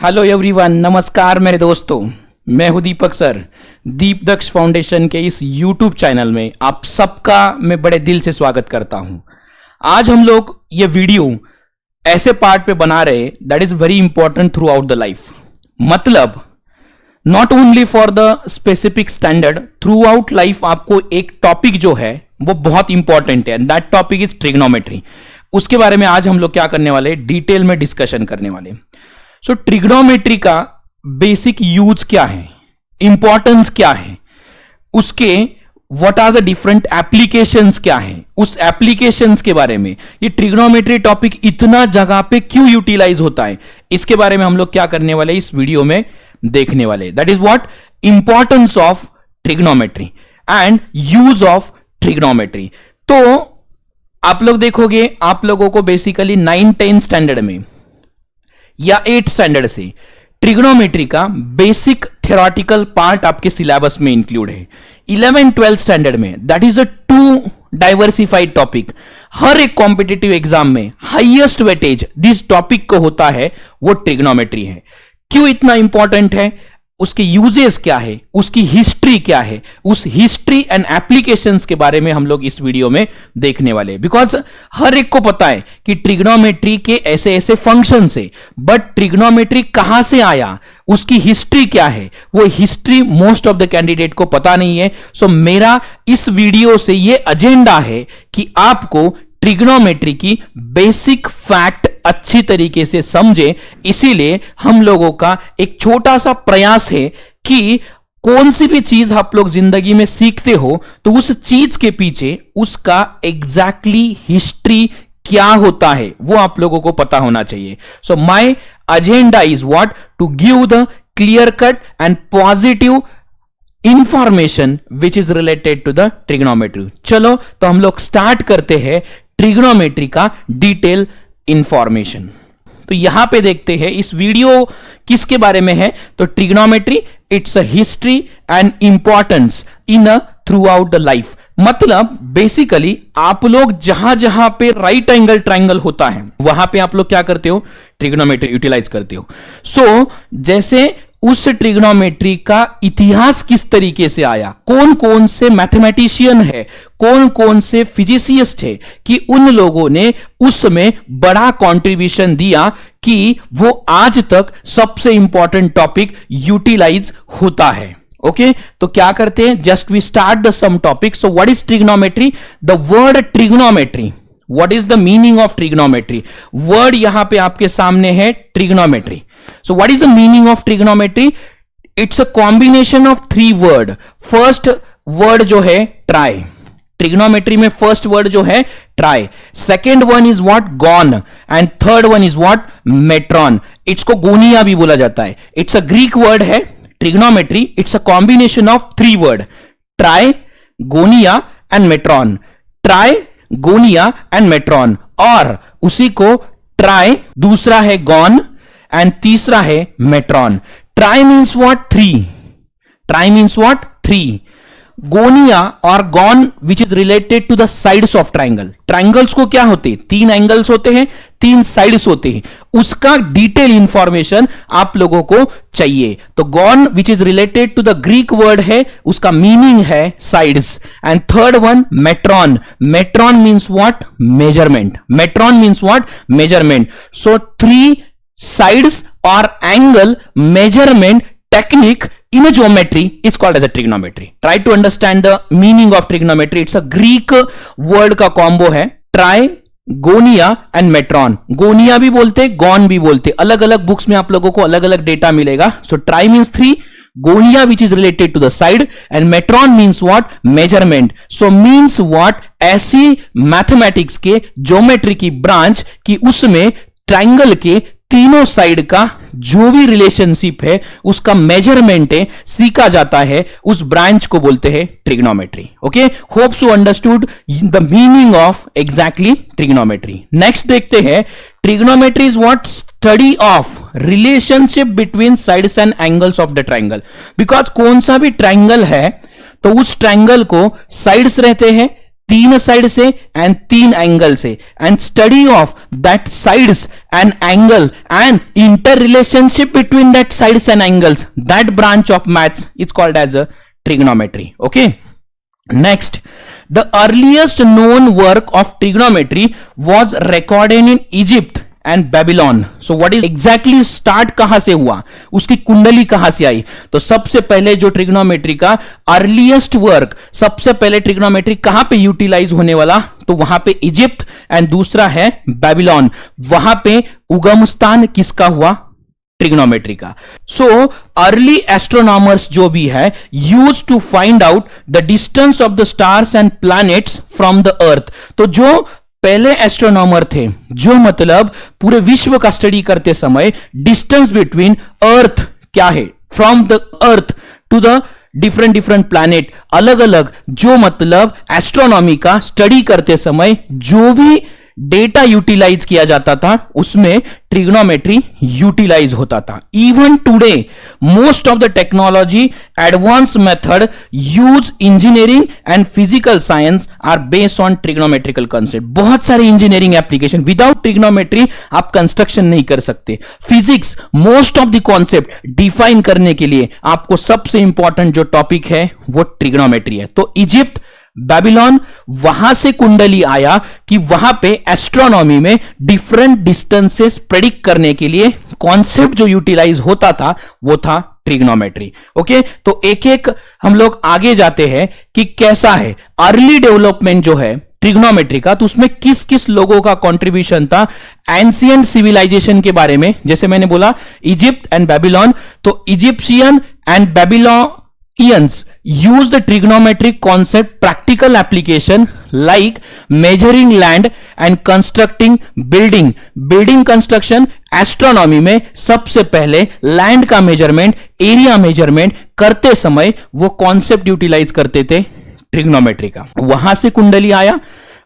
Hello everyone, नमस्कार मेरे दोस्तों। मैं हूं दीपक सर। दीपदक्ष फाउंडेशन के इस यूट्यूब चैनल में आप सबका मैं बड़े दिल से स्वागत करता हूं। आज हम लोग ये वीडियो ऐसे पार्ट पे बना रहे that is very important throughout the life. मतलब not only for the specific standard, throughout life आपको एक टॉपिक जो है वो बहुत इंपॉर्टेंट है, दैट टॉपिक इज ट्रिग्नोमेट्री। उसके बारे में आज हम लोग क्या करने वाले, डिटेल में डिस्कशन करने वाले। सो ट्रिग्नोमेट्री का बेसिक यूज क्या है, इंपॉर्टेंस क्या है, उसके what are the different applications क्या है, उस एप्लीकेशंस के बारे में, ये ट्रिग्नोमेट्री टॉपिक इतना जगह पे क्यों यूटिलाइज होता है, इसके बारे में हम लोग क्या करने वाले इस वीडियो में देखने वाले। That is what importance of trigonometry and use of trigonometry. तो आप लोग देखोगे, आप लोगों को बेसिकली 9-10 स्टैंडर्ड में या 8 स्टैंडर्ड से ट्रिग्नोमेट्री का बेसिक थ्योरेटिकल पार्ट आपके सिलेबस में इंक्लूड है। 11-12 स्टैंडर्ड में that is a too diversified topic. हर एक कॉम्पिटिटिव एग्जाम में हाईएस्ट वेटेज दिस टॉपिक को होता है वो ट्रिग्नोमेट्री है। क्यों इतना इंपॉर्टेंट है, उसके यूजेस क्या है, उसकी हिस्ट्री क्या है, उस हिस्ट्री एंड एप्लीकेशंस के बारे में हम लोग इस वीडियो में देखने वाले। बिकॉज हर एक को पता है कि ट्रिग्नोमेट्री के ऐसे ऐसे फंक्शन है, बट ट्रिग्नोमेट्री कहां से आया, उसकी हिस्ट्री क्या है, वो history most of the candidate को पता नहीं है। सो मेरा इस वीडियो से ये एजेंडा है कि आपको ट्रिग्नोमेट्री की बेसिक फैक्ट अच्छी तरीके से समझे। इसीलिए हम लोगों का एक छोटा सा प्रयास है कि कौन सी भी चीज आप लोग जिंदगी में सीखते हो तो उस चीज के पीछे उसका एग्जैक्टली हिस्ट्री क्या होता है वो आप लोगों को पता होना चाहिए। So my agenda is what, to give the clear cut and positive information which is related to the trigonometry. चलो तो हम लोग स्टार्ट करते हैं ट्रिग्नोमेट्री का डिटेल इंफॉर्मेशन। तो यहां पे देखते हैं इस वीडियो किसके बारे में है, तो trigonometry it's a history and importance in a through out the life. मतलब बेसिकली आप लोग जहां जहां पे राइट एंगल ट्रायंगल होता है वहां पे आप लोग क्या करते हो, ट्रिग्नोमेट्री यूटिलाइज करते हो। सो जैसे उस ट्रिग्नोमेट्री का इतिहास किस तरीके से आया, कौन कौन से मैथमेटिशियन है, कौन कौन से फिजिसिस्ट है कि उन लोगों ने उसमें बड़ा कंट्रीब्यूशन दिया कि वो आज तक सबसे इंपॉर्टेंट टॉपिक यूटिलाइज होता है। ओके तो क्या करते हैं, just we start the some topic. So what is trigonometry, the word trigonometry, what is the meaning of trigonometry. Word यहां पे आपके सामने है trigonometry. So what is the meaning of trigonometry? It's a combination of 3 word. First word जो है try. Trigonometry में first word जो है try. Second one is what, gone. And third one is what, metron. इसको गोनिया भी बोला जाता है। It's a Greek word है trigonometry. It's a combination of 3 word. Try, Gonia and metron. Try, Gonia and metron. और उसी को try, दूसरा है gone एंड तीसरा है metron. Tri means what, 3। Tri means what, 3। Gonia और gon which is related to the sides of triangle. Triangles को क्या होते हैं, 3 एंगल्स होते हैं, 3 साइड्स होते हैं, उसका डिटेल इंफॉर्मेशन आप लोगों को चाहिए। तो gon which is related to the Greek word है, उसका मीनिंग है sides. And third one metron. Metron means what, measurement. Metron means what, measurement. So 3 sides or angle measurement technique in a geometry is called as a trigonometry. Try to understand the meaning of trigonometry. It's a Greek word का combo है, try, Gonia and मेट्रॉन। गोनिया भी बोलते, gone भी बोलते, अलग अलग books में आप लोगों को अलग अलग डेटा मिलेगा। So tri means 3, gonia which is related to the side, and metron means what, measurement. So means what, ऐसी मैथमेटिक्स के ज्योमेट्री की ब्रांच कि उसमें ट्राइंगल के तीनों साइड का जो भी रिलेशनशिप है उसका मेजरमेंट है सीखा जाता है, उस ब्रांच को बोलते हैं trigonometry. Okay, hopes you understood the meaning of exactly trigonometry. Next देखते हैं, trigonometry is what, study of relationship between sides and angles of the triangle. Because कौन सा भी ट्राइंगल है तो उस ट्राइंगल को साइड्स रहते हैं, तीन साइड से एंड तीन एंगल से, and study of that sides and angle and inter relationship between that sides and angles, that branch of maths is called as a trigonometry. Okay, next, the earliest known work of trigonometry was recorded in Egypt and Babylon. So what is exactly start कहां से हुआ, उसकी कुंडली कहां से आई? तो सबसे पहले जो ट्रिग्नोमेट्री का अर्लीस्ट वर्क, सबसे पहले ट्रिग्नोमेट्री कहां पे यूटिलाइज होने वाला, तो वहां पे इजिप्ट एंड दूसरा है बेबीलोन, वहां पे उगम स्थान किसका हुआ, ट्रिग्नोमेट्री का. सो अर्ली एस्ट्रोनॉमर्स जो भी है use to find out the distance of the stars and planets from the earth. तो जो पहले एस्ट्रोनॉमर थे, जो मतलब पूरे विश्व का स्टडी करते समय डिस्टेंस बिटवीन अर्थ क्या है, from the earth to the different planet, अलग अलग जो मतलब एस्ट्रोनॉमी का स्टडी करते समय जो भी डेटा यूटिलाइज किया जाता था उसमें ट्रिग्नोमेट्री यूटिलाइज होता था. Even today most of the technology advance method use engineering and physical science are based on trigonometrical concept. बहुत सारे इंजीनियरिंग एप्लीकेशन, विदाउट ट्रिग्नोमेट्री आप कंस्ट्रक्शन नहीं कर सकते. Physics most of the concept define करने के लिए आपको सबसे इंपॉर्टेंट जो टॉपिक है वो ट्रिग्नोमेट्री है. तो इजिप्ट, बेबीलोन, वहां से कुंडली आया कि वहां पे एस्ट्रोनॉमी में डिफरेंट डिस्टेंसेस प्रेडिक्ट करने के लिए कॉन्सेप्ट जो यूटिलाइज होता था वो था ट्रिग्नोमेट्री. ओके, तो एक एक हम लोग आगे जाते हैं कि कैसा है अर्ली डेवलपमेंट जो है ट्रिग्नोमेट्री का, तो उसमें किस किस लोगों का कंट्रीब्यूशन था. एंशिएंट सिविलाइजेशन के बारे में, जैसे मैंने बोला इजिप्ट एंड बेबीलोन, तो Egyptian and Babylonians use the trigonometric concept practical application like measuring land and constructing building construction. Astronomy में सबसे पहले लैंड का मेजरमेंट, एरिया मेजरमेंट करते समय वो कॉन्सेप्ट यूटिलाइज करते थे ट्रिग्नोमेट्री का, वहां से कुंडली आया.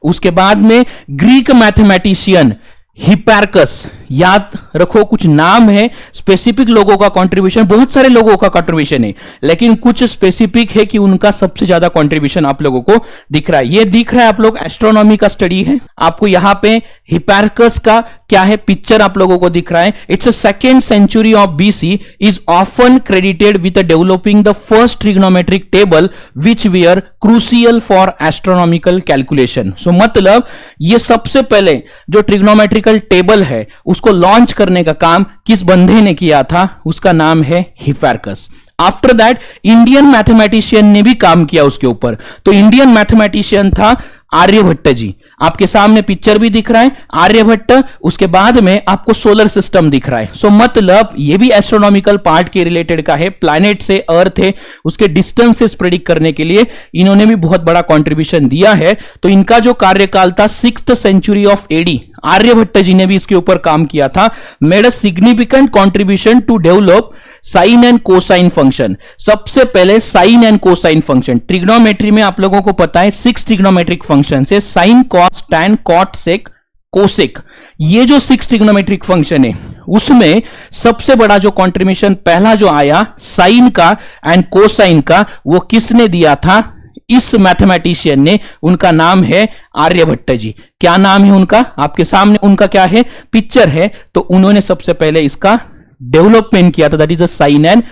उसके बाद में ग्रीक मैथमेटिशियन हिपैरकस, याद रखो कुछ नाम है, स्पेसिफिक लोगों का कंट्रीब्यूशन, बहुत सारे लोगों का कंट्रीब्यूशन है लेकिन कुछ स्पेसिफिक है कि उनका सबसे ज्यादा कंट्रीब्यूशन आप लोगों को दिख रहा है. ये दिख रहा है आप लोग एस्ट्रोनॉमी का स्टडी है, आपको यहां पे हिपैरकस का क्या है पिक्चर आप लोगों को दिख रहा है. It's a second century of BC, is often credited with developing the first trigonometric table which were crucial for astronomical calculation. So मतलब ये सबसे पहले जो ट्रिग्नोमेट्रिकल टेबल है उसको लॉन्च करने का काम किस बंदे ने किया था, उसका नाम है हिपैरकस. आफ्टर दैट इंडियन मैथमेटिशियन ने भी काम किया उसके ऊपर. तो इंडियन मैथमेटिशियन था आर्यभट्ट जी, आपके सामने पिक्चर भी दिख रहा है आर्यभट्ट. उसके बाद में आपको सोलर सिस्टम दिख रहा है. सो मतलब ये भी एस्ट्रोनॉमिकल पार्ट के रिलेटेड का है, प्लैनेट से अर्थ है उसके डिस्टेंसेस प्रेडिक्ट करने के लिए इन्होंने भी बहुत बड़ा कंट्रीब्यूशन दिया है. तो इनका जो कार्यकाल था 6th century of AD, Aryabhatta ji ने भी इसके ऊपर काम किया था. Made a significant contribution to develop sine and cosine function. सबसे पहले sine and cosine function trigonometry में आप लोगों को पता है 6 ट्रिग्नोमेट्रिक फंक्शन है, sine, cos, tan, cot, sec, cosec. ये जो 6 ट्रिग्नोमेट्रिक फंक्शन है उसमें सबसे बड़ा जो कंट्रीब्यूशन पहला जो आया साइन का एंड कोसाइन का, वो किसने दिया था, इस मैथमेटिशियन ने. उनका नाम है आर्यभट्ट जी. क्या नाम है उनका, आपके सामने उनका क्या है पिक्चर है. तो उन्होंने सबसे पहले इसका डेवलपमेंट किया था, that is a sine and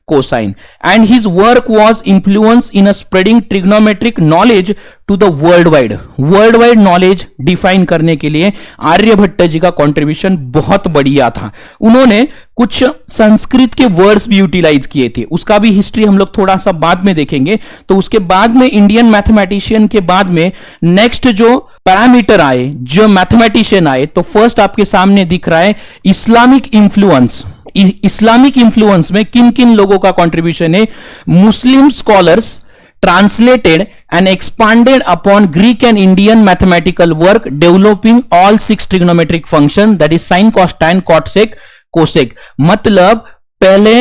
cosine. And his work was influence in a spreading trigonometric knowledge to the world wide knowledge define करने के लिए आर्यभट्ट जी का कंट्रीब्यूशन बहुत बढ़िया था. उन्होंने कुछ संस्कृत के वर्ड्स भी यूटिलाइज किए थे, उसका भी हिस्ट्री हम लोग थोड़ा सा बाद में देखेंगे. तो उसके बाद में इंडियन मैथमेटिशियन के बाद में नेक्स्ट जो पैरामीटर आए, जो मैथमेटिशियन आए, तो फर्स्ट आपके सामने दिख रहा है इस्लामिक इन्फ्लुएंस. इस्लामिक इन्फ्लुएंस में किन किन लोगों का कंट्रीब्यूशन है, मुस्लिम scholars translated and expanded upon Greek and Indian mathematical work developing all 6 trigonometric function, that is sin, cos, tan, cot, sec, cosec. मतलब पहले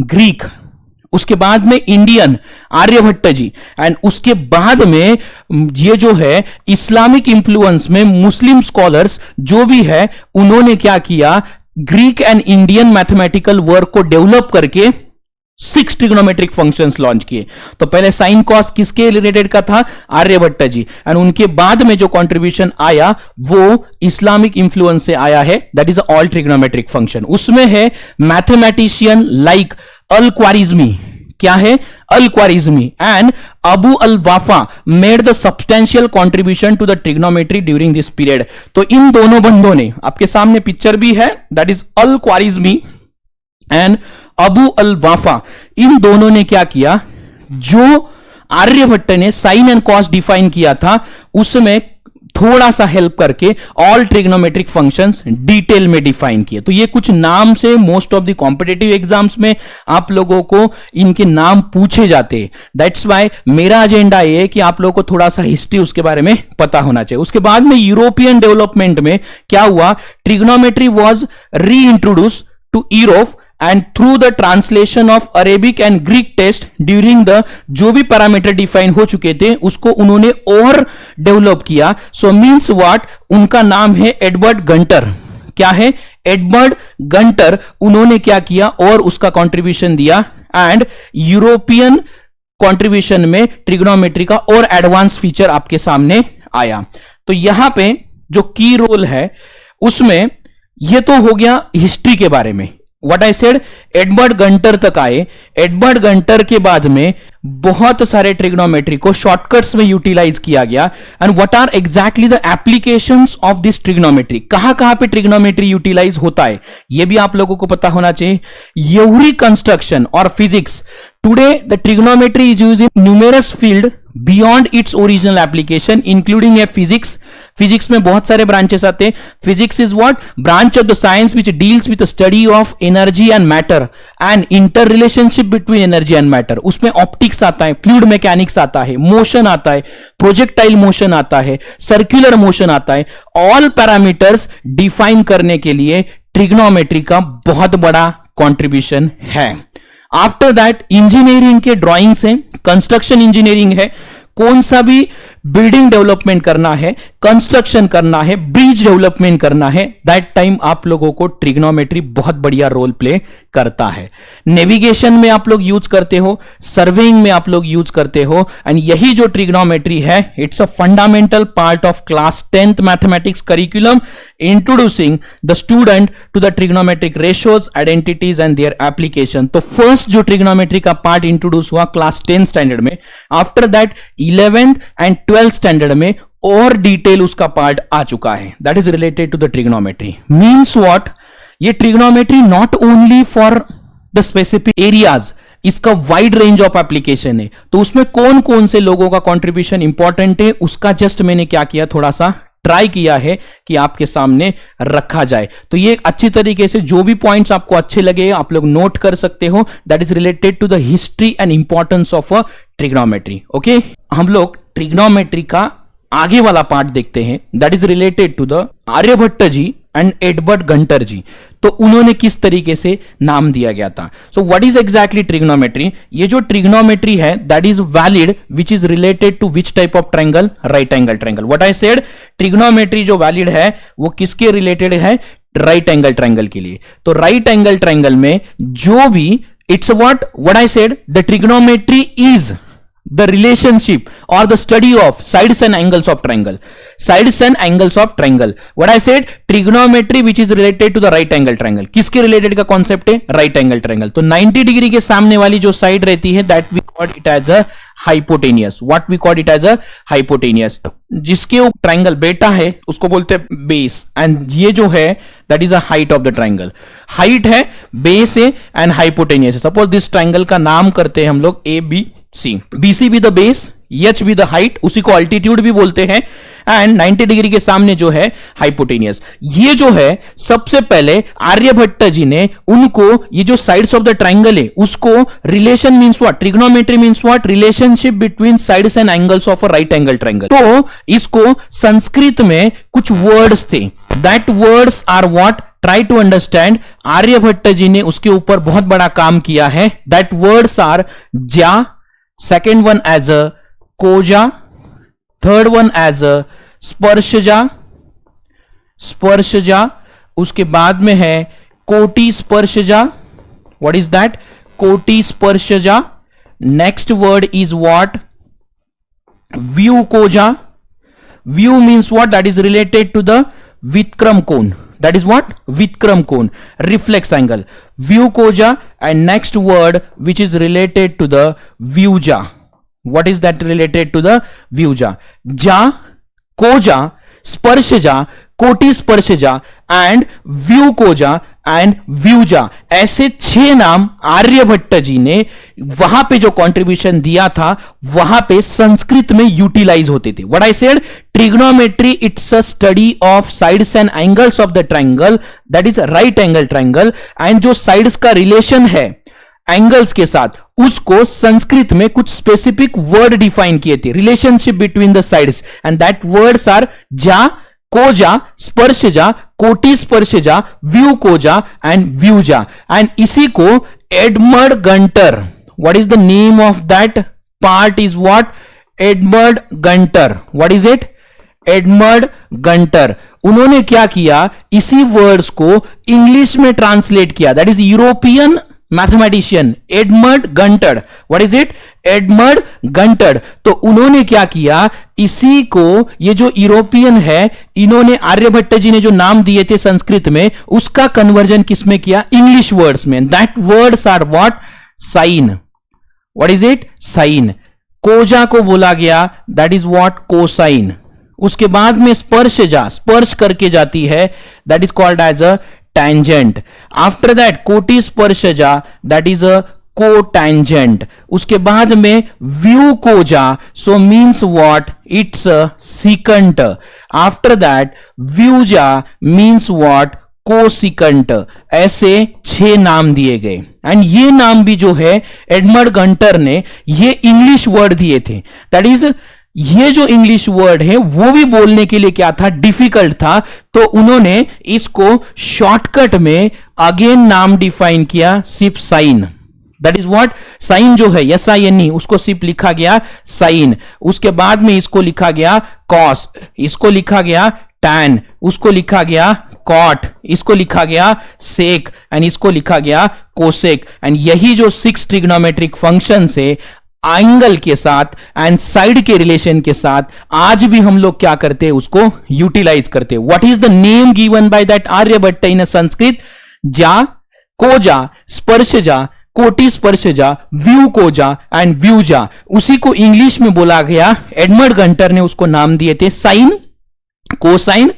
ग्रीक, उसके बाद में इंडियन आर्यभट्ट जी, एंड उसके बाद में ये जो है इस्लामिक इंफ्लुएंस में मुस्लिम स्कॉलर्स जो भी है उन्होंने क्या किया, Greek and Indian mathematical work को डेवलप करके 6 ट्रिग्नोमेट्रिक फंक्शंस लॉन्च किए। तो पहले साइन कॉस किसके रिलेटेड का था? आर्यभट्ट जी। एंड उनके बाद में जो कंट्रीब्यूशन आया वो इस्लामिक इंफ्लुएंस से आया है, that is all trigonometric function. उसमें है मैथमेटिशियन लाइक अल ख्वारिज़मी, क्या है? Al Khwarizmi and Abu Al Wafa made the substantial contribution to the trigonometry during this period. तो इन दोनों बंदों ने, आपके सामने पिक्चर भी है, that is Al Khwarizmi and Abu Al Wafa, इन दोनों ने क्या किया? जो आर्यभट्ट ने साइन एंड कॉस डिफाइन किया था उसमें थोड़ा सा हेल्प करके ऑल ट्रिग्नोमेट्रिक फंक्शंस डिटेल में डिफाइन किए। तो ये कुछ नाम से most of the competitive exams में आप लोगों को इनके नाम पूछे जाते हैं। दैट्स वाई मेरा एजेंडा ये है कि आप लोगों को थोड़ा सा हिस्ट्री उसके बारे में पता होना चाहिए। उसके बाद में यूरोपियन डेवलपमेंट में क्या हुआ? Trigonometry was re introduce to Europe and through the translation of Arabic and Greek test during the, जो भी पैरामीटर डिफाइन हो चुके थे उसको उन्होंने और डेवलप किया। सो मींस व्हाट, उनका नाम है एडवर्ड गंटर। क्या है? Edward Günter. उन्होंने क्या किया और उसका कंट्रीब्यूशन दिया एंड यूरोपियन कंट्रीब्यूशन में ट्रिग्नोमेट्री का और एडवांस फीचर आपके सामने आया। तो यहां पे जो की रोल है उसमें ये तो हो गया हिस्ट्री के बारे में। What I said, Edward Günter तक आए। एडवर्ड गंटर के बाद में बहुत सारे ट्रिग्नोमेट्री को शॉर्टकट्स में यूटिलाइज किया गया। And what are exactly the applications of this trigonometry, कहां कहां पे ट्रिग्नोमेट्री यूटिलाइज होता है यह भी आप लोगों को पता होना चाहिए। यूरी कंस्ट्रक्शन और physics, today the trigonometry is used in numerous field beyond its original application including A physics. Physics में बहुत सारे ब्रांचेस आते हैं। Physics is what? Branch of the science which deals with study of energy and matter and inter relationship between energy and matter. उसमें optics आता है, fluid mechanics आता है, मोशन आता है, प्रोजेक्टाइल मोशन आता है, सर्कुलर मोशन आता है। ऑल पैरामीटर्स डिफाइन करने के लिए ट्रिग्नोमेट्री का बहुत बड़ा कंट्रीब्यूशन है। आफ्टर दैट इंजीनियरिंग के ड्राइंग्स हैं, कंस्ट्रक्शन इंजीनियरिंग है, कौन सा भी बिल्डिंग डेवलपमेंट करना है, कंस्ट्रक्शन करना है, ब्रिज डेवलपमेंट करना है, दैट टाइम आप लोगों को ट्रिग्नोमेट्री बहुत बढ़िया रोल प्ले करता है। नेविगेशन में आप लोग यूज करते हो, सर्वेइंग में आप लोग यूज करते हो। एंड यही जो ट्रिग्नोमेट्री है, it's a fundamental part of class 10th mathematics curriculum, introducing the student to the trigonometric ratios, identities and their application. तो फर्स्ट जो ट्रिग्नोमेट्री का पार्ट इंट्रोड्यूस हुआ क्लास 10 स्टैंडर्ड में। After that 11th and 12th standard में और detail उसका part आ चुका है, that is related to the trigonometry. Means what, ये trigonometry not only for the specific areas, इसका वाइड रेंज ऑफ एप्लीकेशन है। तो उसमें कौन कौन से लोगों का कंट्रीब्यूशन इंपॉर्टेंट है उसका जस्ट मैंने क्या किया, थोड़ा सा ट्राई किया है कि आपके सामने रखा जाए। तो ये अच्छी तरीके से जो भी पॉइंट्स आपको अच्छे लगे आप लोग नोट कर सकते हो, that is related to the history and importance of a trigonometry. Okay, हम लोग ट्रिग्नोमेट्री का आगे वाला पार्ट देखते हैं, that is related to the Aryabhatta ji and Edward Gunter ji. तो उन्होंने किस तरीके से नाम दिया गया था। So what is exactly trigonometry? ये जो ट्रिग्नोमेट्री है that is valid which is related to which type of triangle? Right angle triangle. What I said, trigonometry जो वैलिड है वो किसके रिलेटेड है? राइट एंगल ट्रायंगल के लिए। तो राइट एंगल ट्रायंगल में जो भी, it's what I said, the trigonometry is the relationship or the study of sides and angles of triangle. Sides and angles of triangle. What I said, trigonometry which is related to the right angle triangle. किसके related का concept है? right angle triangle. तो 90 degree के सामने वाली जो side रहती है that we call it as a hypotenuse. What we call it as a hypotenuse. जिसके ऊपर ट्राइंगल बेटा है उसको बोलते हैं बेस, एंड ये जो है that is a height of the triangle. Height है, बेस है एंड हाइपोटेनियस है। सपोज दिस ट्राइंगल का नाम करते हैं हम लोग A B C, B C भी द बेस, एच भी द हाइट, उसी को अल्टीट्यूड भी बोलते हैं, एंड 90 डिग्री के सामने जो है हाइपोटेनियस। ये जो है सबसे पहले आर्यभट्ट जी ने उनको ये जो साइड्स ऑफ द ट्राइंगल है उसको relation means what, trigonometry means what, relationship between sides and angles of a right angle triangle. तो इसको संस्कृत में कुछ वर्ड्स थे, that words are what, try to understand. Aryabhatta ji ने उसके ऊपर बहुत बड़ा काम किया है। दैट वर्ड्स आर जा, सेकेंड वन एज अ कोजा, थर्ड वन एज अ स्पर्शजा, स्पर्शजा, उसके बाद में है कोटि स्पर्शजा। What is that? कोटि स्पर्शजा. Next word is what? Vyukoja. Vyu means what? That is related to the Vikram cone. That is what? Vikram cone. Reflex angle. Vyukoja. And next word which is related to the Vyuja. What is that related to the Vyuja? Ja, Koja, स्पर्शजा, कोटि स्पर्शजा and व्यूकोजा and व्यूजा, ऐसे 6 नाम आर्यभट्ट जी ने वहां पे जो contribution दिया था वहां पे संस्कृत में यूटिलाइज होते थे. What I said, trigonometry it's a study of sides and angles of the triangle, that is right angle triangle. And जो साइड्स का रिलेशन है एंगल्स के साथ, उसको संस्कृत में कुछ स्पेसिफिक वर्ड डिफाइन किए थे, relationship between the sides, and that words are जा, कोजा, स्पर्शजा, कोटि स्पर्शजा, व्यूकोजा एंड व्यूजा. एंड इसी को Edmund Günter, what is the name of that part is what? Edmund Günter. What is it? Edmund Günter. उन्होंने क्या किया, इसी वर्ड्स को इंग्लिश में ट्रांसलेट किया. That is European mathematician Edmund Günter. What is it? Edmund Günter. तो उन्होंने क्या किया, इसी को, ये जो यूरोपियन है, इन्होंने आर्यभट्ट जी ने जो नाम दिए थे संस्कृत में, उसका कन्वर्जन किसमें किया? इंग्लिश वर्ड्स में. That words are what? Sine. What is it? Sine. कोजा को बोला गया, दैट इज व्हाट? कोसाइन. उसके बाद में स्पर्शजा, स्पर्श करके जाती है, that is called as a tangent. After that कोटि स्पर्शजा, that is a cotangent. उसके बाद में व्यूकोजा, so means what? It's a secant. After that व्यूजा means what? कोसिकंट. ऐसे 6 नाम दिए गए. एंड ये नाम भी जो है एडमंड गंटर ने ये इंग्लिश वर्ड दिए थे. दैट इज, ये जो इंग्लिश वर्ड है वो भी बोलने के लिए क्या था? डिफिकल्ट था. तो उन्होंने इसको शॉर्टकट में अगेन नाम डिफाइन किया, सिर्फ sine. That is what? Sine जो है SINE, उसको सिर्फ लिखा गया साइन. उसके बाद में इसको लिखा गया कॉस, इसको लिखा गया टैन, उसको लिखा गया कॉट, इसको लिखा गया सेक, एंड इसको लिखा गया कोसेक. एंड यही जो 6 ट्रिग्नोमेट्रिक फंक्शंस है एंगल के साथ एंड साइड के रिलेशन के साथ, आज भी हम लोग क्या करते हैं? उसको यूटिलाइज करते हैं. What is the name given by that Aryabhatta in Sanskrit? जा, कोजा, स्पर्शजा, कोटि स्पर्शजा, व्यूकोजा एंड व्यूजा. उसी को इंग्लिश में बोला गया, एडमंड गंटर ने उसको नाम दिए थे sine, cosine,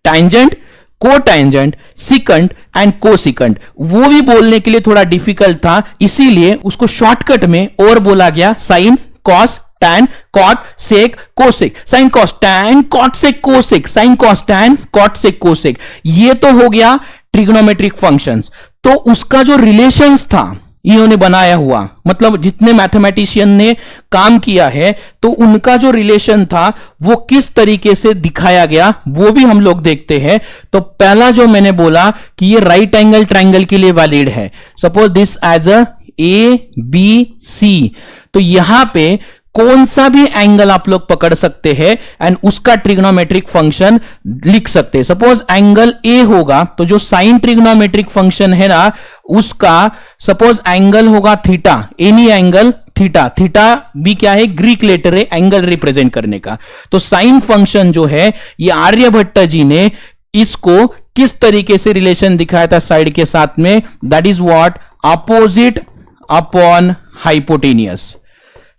tangent, cotangent, secant and cosecant. वो भी बोलने के लिए थोड़ा डिफिकल्ट था, इसीलिए उसको शॉर्टकट में और बोला गया sine, cos, tan, cot, sec, cosec. Sine cos tan cot sec cosec, sine cos tan cot sec cosec. ये तो हो गया ट्रिग्नोमेट्रिक फंक्शंस. तो उसका जो रिलेशंस था इन्होंने बनाया हुआ, मतलब जितने मैथमेटिशियन ने काम किया है, तो उनका जो रिलेशन था वो किस तरीके से दिखाया गया वो भी हम लोग देखते हैं. तो पहला जो मैंने बोला कि ये राइट एंगल ट्रायंगल के लिए वैलिड है. Suppose this as a ABC, तो यहां पे कौन सा भी एंगल आप लोग पकड़ सकते हैं एंड उसका ट्रिग्नोमेट्रिक फंक्शन लिख सकते हैं. सपोज एंगल A होगा, तो जो साइन ट्रिग्नोमेट्रिक फंक्शन है ना, उसका सपोज एंगल होगा theta, any angle theta. Theta भी क्या है? ग्रीक लेटर है एंगल रिप्रेजेंट करने का. तो साइन फंक्शन जो है ये आर्यभट्ट जी ने इसको किस तरीके से रिलेशन दिखाया था साइड के साथ में? That is what? Opposite upon hypotenuse.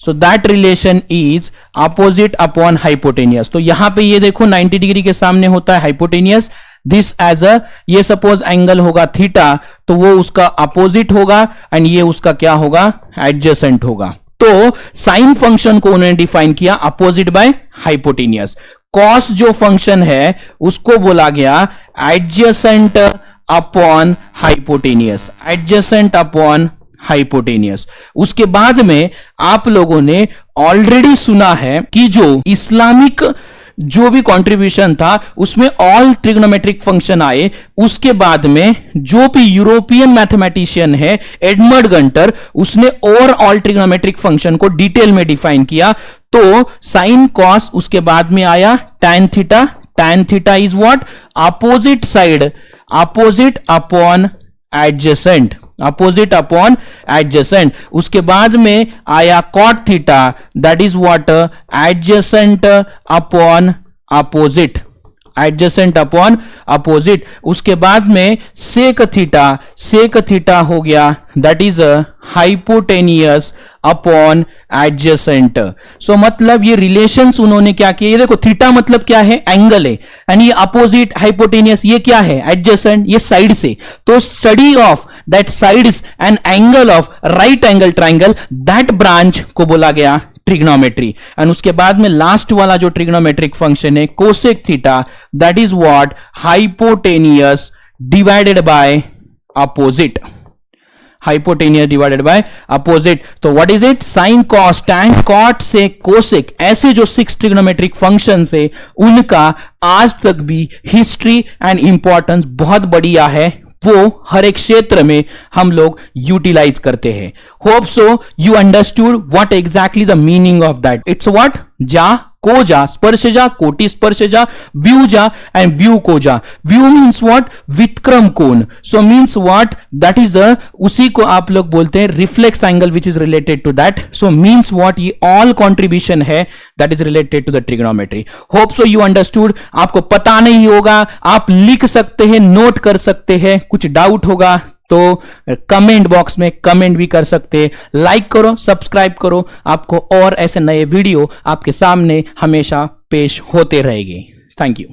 So that relation is opposite upon hypotenuse. तो यहां पे ये देखो 90 डिग्री के सामने होता है हाइपोटेनियस. दिस एज अ, ये सपोज एंगल होगा थीटा, तो वो उसका अपोजिट होगा एंड ये उसका क्या होगा? एडजेसेंट होगा. तो साइन फंक्शन को उन्होंने डिफाइन किया अपोजिट बाय हाइपोटेनियस. कॉस जो फंक्शन है उसको बोला गया adjacent upon hypotenuse, adjacent upon hypotenuse. उसके बाद में आप लोगों ने ऑलरेडी सुना है कि जो इस्लामिक जो भी कंट्रीब्यूशन था उसमें ऑल ट्रिग्नोमेट्रिक फंक्शन आए. उसके बाद में जो भी यूरोपियन मैथमेटिशियन है एडमंड गंटर, उसने और ऑल ट्रिग्नोमेट्रिक फंक्शन को डिटेल में डिफाइन किया. तो साइन कॉस, उसके बाद में आया tan theta. Tan theta is what? Opposite side, opposite upon adjacent. Opposite upon adjacent. उसके बाद में आया cot theta, that is what, adjacent upon opposite, adjacent upon opposite. उसके बाद में सेक थीटा हो गया, that is hypotenuse upon adjacent. So मतलब ये रिलेशंस उन्होंने क्या किए, ये देखो थीटा मतलब क्या है, एंगल है, एंड ये अपोजिट हाइपोटेनियस ये क्या है, एडजेसेंट, ये साइड से। तो study of that sides and angle of right angle triangle, that branch को बोला गया ट्रिग्नोमेट्री। एंड उसके बाद में लास्ट वाला जो ट्रिग्नोमेट्रिक फंक्शन है cosec theta, that is what, hypotenuse divided by opposite, hypotenuse divided by opposite. तो what is it, sine cos tan cot से कोसेक, ऐसे जो 6 ट्रिग्नोमेट्रिक फंक्शंस है उनका आज तक भी हिस्ट्री एंड इंपॉर्टेंस बहुत बढ़िया है, वो हर एक क्षेत्र में हम लोग यूटिलाइज करते हैं। Hope so you understood what exactly the meaning of that. It's what, जा कोजा, स्पर्शजा, कोटि स्पर्शजा, व्यूजा एंड व्यू कोजा। व्यू मीन्स व्हाट, विक्रम कोण। So means what, that is उसी को आप लोग बोलते हैं reflex angle which is related to that. So means what, ये ऑल कॉन्ट्रीब्यूशन है that is related to the trigonometry. Hope so you understood. आपको पता नहीं होगा आप लिख सकते हैं, नोट कर सकते हैं, कुछ डाउट होगा तो कमेंट बॉक्स में कमेंट भी कर सकते हैं। लाइक करो, सब्सक्राइब करो, आपको और ऐसे नए वीडियो आपके सामने हमेशा पेश होते रहेंगे। Thank you.